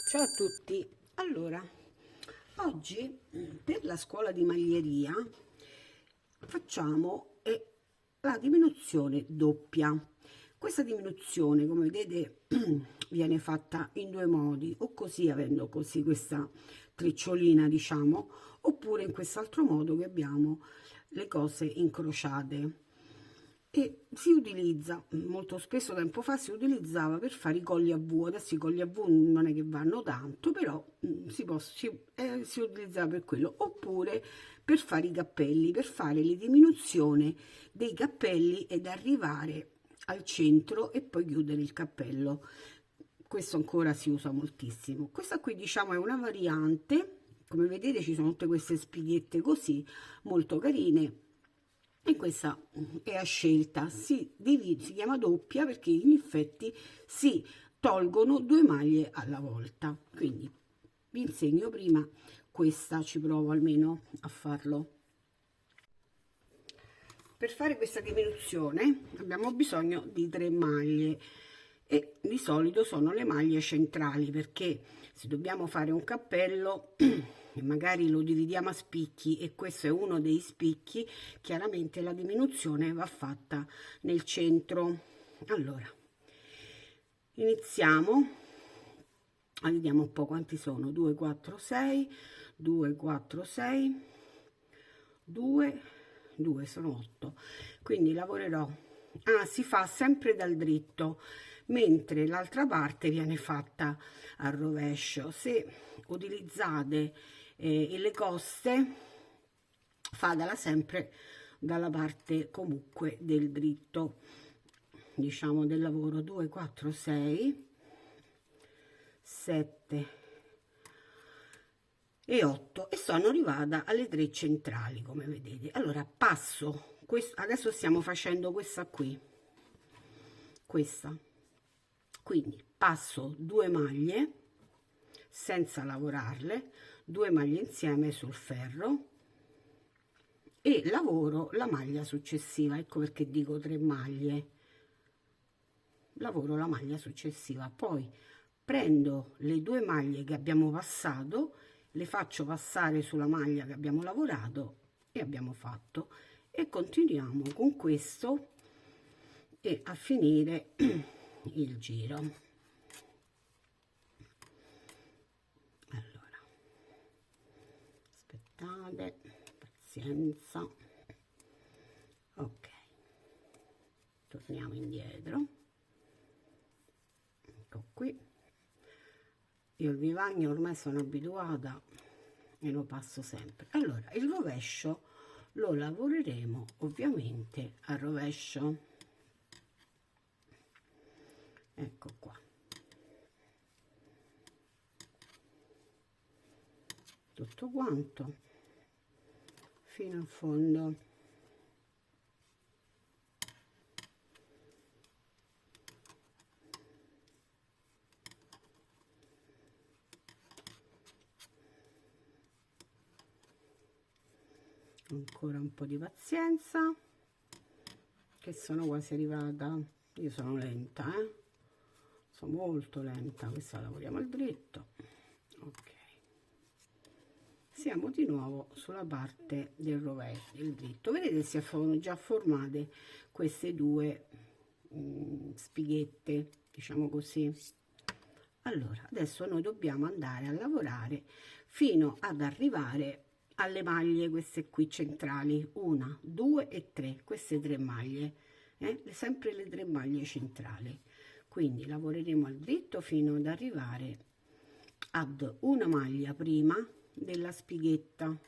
Ciao a tutti. Allora, oggi per la scuola di maglieria facciamo la diminuzione doppia. Questa diminuzione, come vedete, viene fatta in due modi, o così, avendo così questa trecciolina, diciamo, oppure in quest'altro modo che abbiamo le cose incrociate. E si utilizza molto spesso, tempo fa si utilizzava per fare i colli a V. Adesso i colli a V non è che vanno tanto, però si utilizzava per quello, oppure per fare i cappelli, per fare la diminuzione dei cappelli ed arrivare al centro e poi chiudere il cappello. Questo ancora si usa moltissimo. Questa qui, diciamo, è una variante. Come vedete ci sono tutte queste spighette così molto carine, e questa è a scelta. Si chiama doppia perché in effetti si tolgono due maglie alla volta. Quindi vi insegno prima questa, ci provo almeno a farlo. Per fare questa diminuzione abbiamo bisogno di 3 maglie, e di solito sono le maglie centrali, perché se dobbiamo fare un cappello e magari lo dividiamo a spicchi e questo è uno dei spicchi, chiaramente la diminuzione va fatta nel centro. Allora, iniziamo. Vediamo un po' quanti sono: 2 4 6 2 4 6 2 2 sono 8. Quindi lavorerò, si fa sempre dal dritto, mentre l'altra parte viene fatta al rovescio. Se utilizzate le coste, fatela sempre dalla parte comunque del dritto, diciamo, del lavoro. 2 4 6 7 e 8, e sono arrivata alle 3 centrali, come vedete. Allora passo questo, adesso stiamo facendo questa qui, questa, quindi passo 2 maglie senza lavorarle, 2 maglie insieme sul ferro, e lavoro la maglia successiva. Ecco perché dico 3 maglie, lavoro la maglia successiva, poi prendo le 2 maglie che abbiamo passato, le faccio passare sulla maglia che abbiamo lavorato e abbiamo fatto, e continuiamo con questo e a finire il giro. Allora, aspettate, pazienza. Ok, torniamo indietro. Ecco qui. Io il vivagno ormai sono abituata e lo passo sempre. Allora, il rovescio lo lavoreremo ovviamente al rovescio. Ecco qua. Tutto quanto fino in fondo. Ancora un po' di pazienza, che sono quasi arrivata. Io sono lenta, sono molto lenta. Questa lavoriamo al dritto. Ok, siamo di nuovo sulla parte del rovescio, del dritto. Vedete, si sono già formate queste due spighette, diciamo così. Allora adesso noi dobbiamo andare a lavorare fino ad arrivare alle maglie, queste qui centrali, 1 2 e 3, queste 3 maglie, sempre le 3 maglie centrali. Quindi lavoreremo al dritto fino ad arrivare ad una maglia prima della spighetta.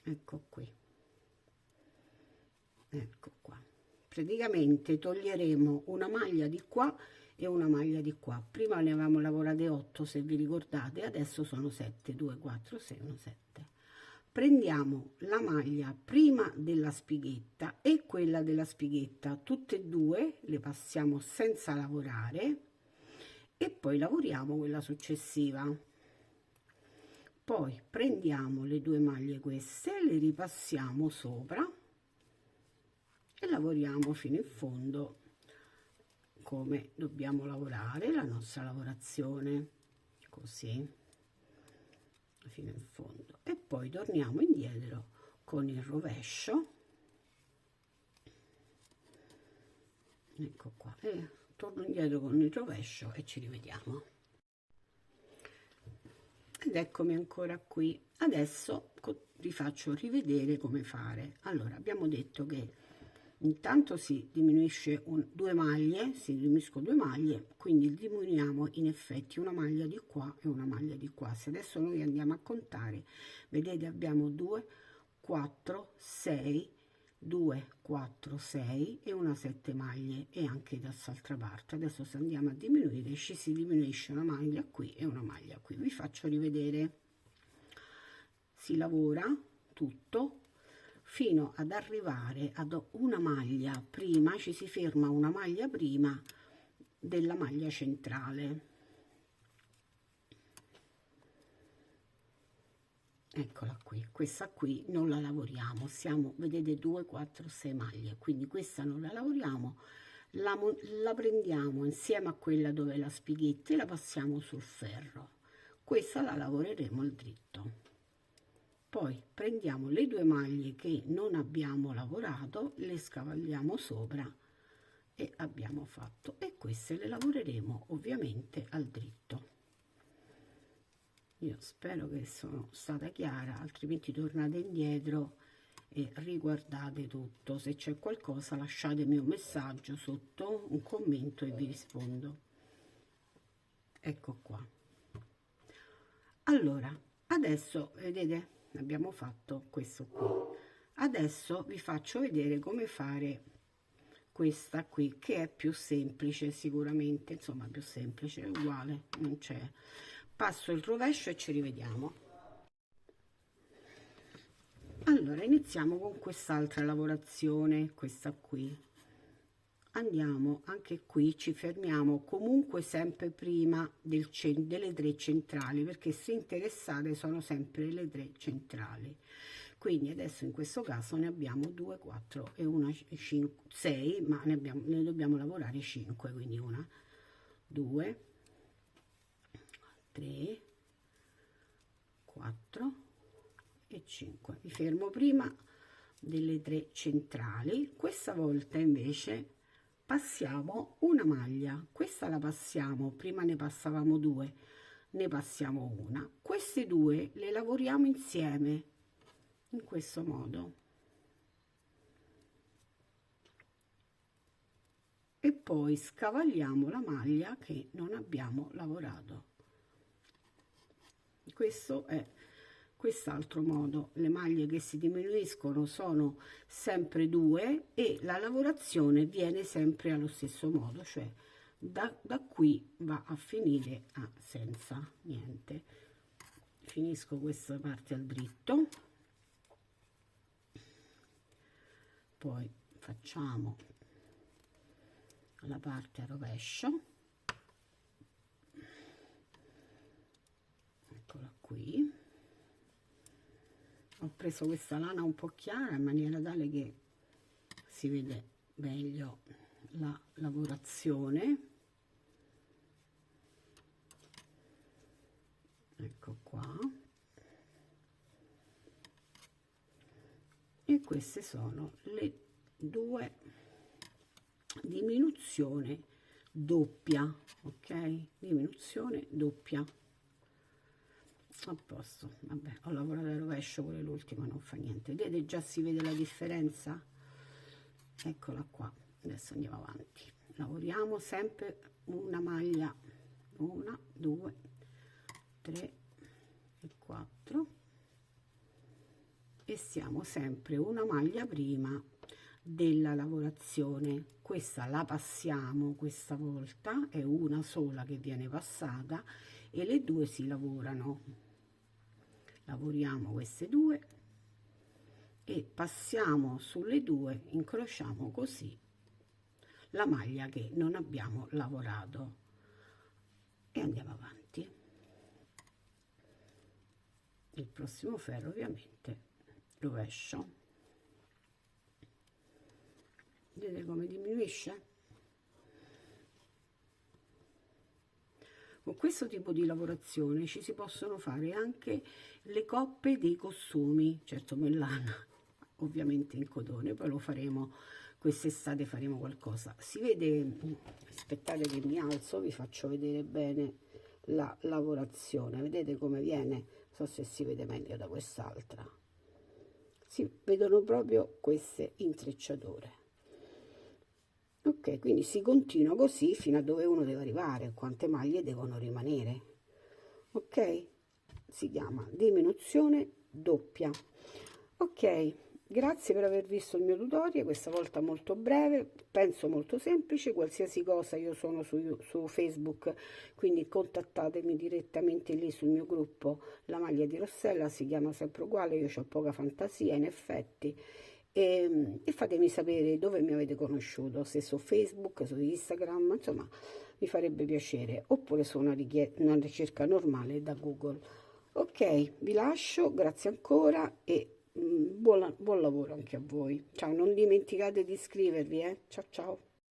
Ecco qui, ecco qua. Praticamente toglieremo una maglia di qua e una maglia di qua. Prima ne avevamo lavorate 8, se vi ricordate, adesso sono 7, 2 4 6 1 7. Prendiamo la maglia prima della spighetta e quella della spighetta, tutte e due le passiamo senza lavorare, e poi lavoriamo quella successiva. Poi prendiamo le 2 maglie queste, le ripassiamo sopra e lavoriamo fino in fondo come dobbiamo lavorare la nostra lavorazione, così fino in fondo, e poi torniamo indietro con il rovescio, ecco qua, e torno indietro con il rovescio e ci rivediamo. Ed eccomi ancora qui. Adesso vi faccio rivedere come fare. Allora, abbiamo detto che intanto si diminuisce due maglie, si diminuiscono due maglie, quindi diminuiamo in effetti una maglia di qua e una maglia di qua. Se adesso noi andiamo a contare, vedete, abbiamo 2, 4, 6, 2, 4, 6 e una 7 maglie, e anche da quest'altra parte. Adesso se andiamo a diminuire, ci si diminuisce una maglia qui e una maglia qui. Vi faccio rivedere. Si lavora tutto fino ad arrivare ad una maglia prima, ci si ferma una maglia prima della maglia centrale. Eccola qui, questa qui non la lavoriamo, siamo, vedete, 2, 4, 6 maglie, quindi questa non la lavoriamo, la prendiamo insieme a quella dove la spighetta e la passiamo sul ferro. Questa la lavoreremo al dritto. Poi prendiamo le due maglie che non abbiamo lavorato, le scavalliamo sopra e abbiamo fatto, e queste le lavoreremo ovviamente al dritto. Io spero che sono stata chiara, altrimenti tornate indietro e riguardate tutto. Se c'è qualcosa lasciatemi un messaggio sotto, un commento, e vi rispondo. Ecco qua. Allora, adesso vedete, abbiamo fatto questo qui. Adesso vi faccio vedere come fare questa qui, che è più semplice sicuramente, insomma più semplice, è uguale, non c'è. Passo il rovescio e ci rivediamo. Allora, iniziamo con quest'altra lavorazione, questa qui. Andiamo anche qui, ci fermiamo comunque sempre prima delle tre centrali, perché se interessate sono sempre le tre centrali. Quindi adesso in questo caso ne abbiamo 2, 4 e una 5, 6, ma ne dobbiamo lavorare 5, quindi 1, 2, 3, 4 e 5. Mi fermo prima delle tre centrali. Questa volta invece passiamo una maglia, questa la passiamo, prima ne passavamo 2, ne passiamo una, queste due le lavoriamo insieme in questo modo, e poi scavagliamo la maglia che non abbiamo lavorato. Questo è quest'altro modo. Le maglie che si diminuiscono sono sempre 2 e la lavorazione viene sempre allo stesso modo, cioè da qui va a finire senza niente. Finisco questa parte al dritto, poi facciamo la parte a rovescio, eccola qui. Ho preso questa lana un po' chiara in maniera tale che si vede meglio la lavorazione. Ecco qua. E queste sono le due diminuzione doppia, ok? Diminuzione doppia. A posto, vabbè, ho lavorato al rovescio, pure l'ultima non fa niente. Vedete, già si vede la differenza? Eccola qua. Adesso andiamo avanti, lavoriamo sempre una maglia, 1, 2, 3 e 4, e siamo sempre una maglia prima della lavorazione. Questa la passiamo, questa volta è una sola che viene passata e le due si lavorano. Lavoriamo queste due e passiamo sulle due, incrociamo così la maglia che non abbiamo lavorato e andiamo avanti. Il prossimo ferro ovviamente rovescio. Vedete come diminuisce? Con questo tipo di lavorazione ci si possono fare anche le coppe dei costumi, certo in lana, ovviamente in cotone, poi lo faremo quest'estate, faremo qualcosa. Si vede, aspettate che mi alzo, vi faccio vedere bene la lavorazione, vedete come viene, non so se si vede meglio da quest'altra, si vedono proprio queste intrecciature. Ok, quindi si continua così fino a dove uno deve arrivare, quante maglie devono rimanere. Ok, si chiama diminuzione doppia. Ok, grazie per aver visto il mio tutorial, questa volta molto breve, penso molto semplice. Qualsiasi cosa, io sono su Facebook, quindi contattatemi direttamente lì sul mio gruppo. La maglia di Rossella si chiama sempre uguale, io ho poca fantasia in effetti. E fatemi sapere dove mi avete conosciuto, se su Facebook, su Instagram, insomma mi farebbe piacere, oppure su una ricerca normale da Google. Ok, vi lascio, grazie ancora e buon lavoro anche a voi. Ciao, non dimenticate di iscrivervi, ciao ciao.